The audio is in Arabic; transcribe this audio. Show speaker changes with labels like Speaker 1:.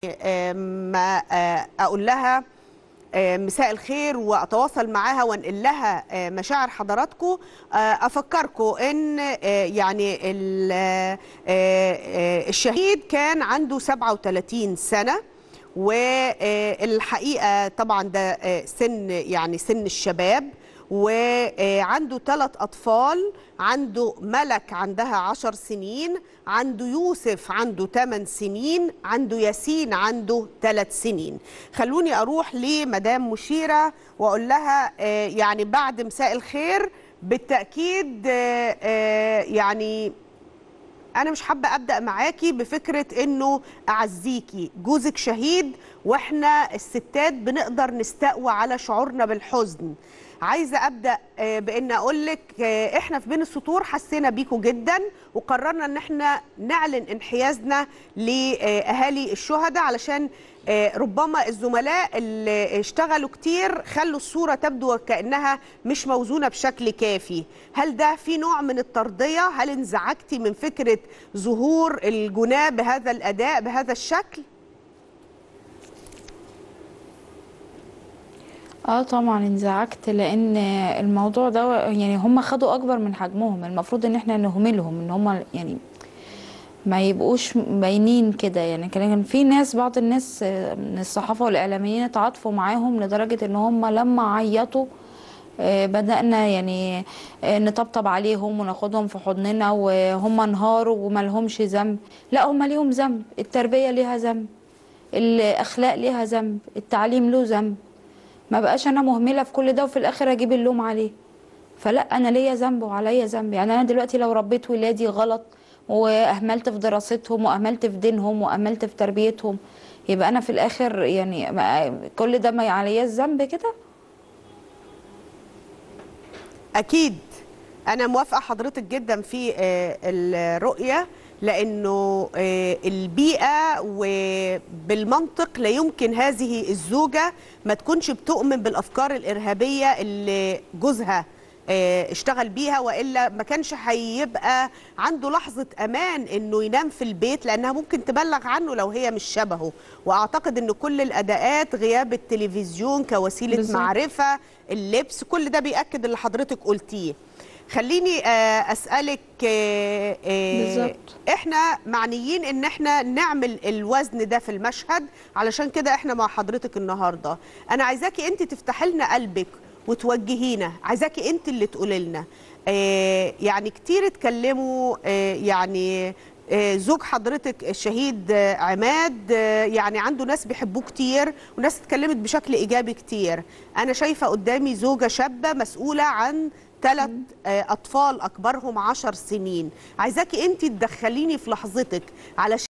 Speaker 1: ما اقول لها مساء الخير واتواصل معاها وانقل لها مشاعر حضراتكم. افكركم ان يعني الشهيد كان عنده 37 سنة، والحقيقة طبعا ده سن يعني سن الشباب، وعنده 3 أطفال. عنده ملك عندها 10 سنين، عنده يوسف عنده 8 سنين، عنده ياسين عنده 3 سنين. خلوني أروح لمدام مشيرة وأقول لها يعني بعد مساء الخير بالتأكيد يعني أنا مش حابة أبدأ معاكي بفكرة إنه أعزيكي، جوزك شهيد وإحنا الستات بنقدر نستقوى على شعورنا بالحزن. عايزة أبدأ بإن أقولك إحنا في بين السطور حسينا بيكوا جدا، وقررنا إن إحنا نعلن انحيازنا لأهالي الشهداء، علشان ربما الزملاء اللي اشتغلوا كتير خلوا الصورة تبدو وكأنها مش موزونة بشكل كافي. هل ده في نوع من الترضية؟ هل انزعجتي من فكرة ظهور الجناه بهذا الأداء بهذا الشكل؟
Speaker 2: طبعا انزعجت، لان الموضوع ده يعني هم خدوا اكبر من حجمهم. المفروض ان احنا نهملهم، ان هم يعني ما يبقوش باينين كده. يعني كان في ناس، بعض الناس من الصحافة والاعلاميين تعاطفوا معاهم لدرجة ان هم لما عيطوا بدأنا يعني نطبطب عليهم وناخدهم في حضننا، وهم انهاروا وما لهمش ذنب. لا، هم ليهم ذنب، التربية ليها ذنب، الاخلاق ليها ذنب، التعليم له ذنب. ما بقاش انا مهمله في كل ده وفي الاخر اجيب اللوم عليه. فلا، انا ليا ذنب وعليا ذنب. يعني انا دلوقتي لو ربيت ولادي غلط واهملت في دراستهم واهملت في دينهم واهملت في تربيتهم، يبقى انا في الاخر يعني كل ده ما عليا الذنب كده.
Speaker 1: أكيد أنا موافقة حضرتك جدا في الرؤية، لأنه البيئة وبالمنطق لا يمكن هذه الزوجة ما تكونش بتؤمن بالأفكار الإرهابية اللي جوزها اشتغل بيها، وإلا ما كانش هيبقى عنده لحظة أمان إنه ينام في البيت، لأنها ممكن تبلغ عنه لو هي مش شبهه. وأعتقد إن كل الأداءات، غياب التلفزيون كوسيلة
Speaker 2: بالظبط.
Speaker 1: معرفة، اللبس، كل ده بيأكد اللي حضرتك قلتيه. خليني أسألك
Speaker 2: بالظبط.
Speaker 1: احنا معنيين ان احنا نعمل الوزن ده في المشهد، علشان كده احنا مع حضرتك النهاردة. انا عايزاكي انت تفتحي لنا قلبك وتوجهينا، عايزاكي انت اللي تقولي لنا. يعني كتير اتكلموا يعني زوج حضرتك الشهيد عماد يعني عنده ناس بيحبوه كتير وناس اتكلمت بشكل ايجابي كتير. انا شايفة قدامي زوجة شابة مسؤولة عن 3 أطفال أكبرهم 10 سنين. عايزاكي أنت تدخليني في لحظتك علشان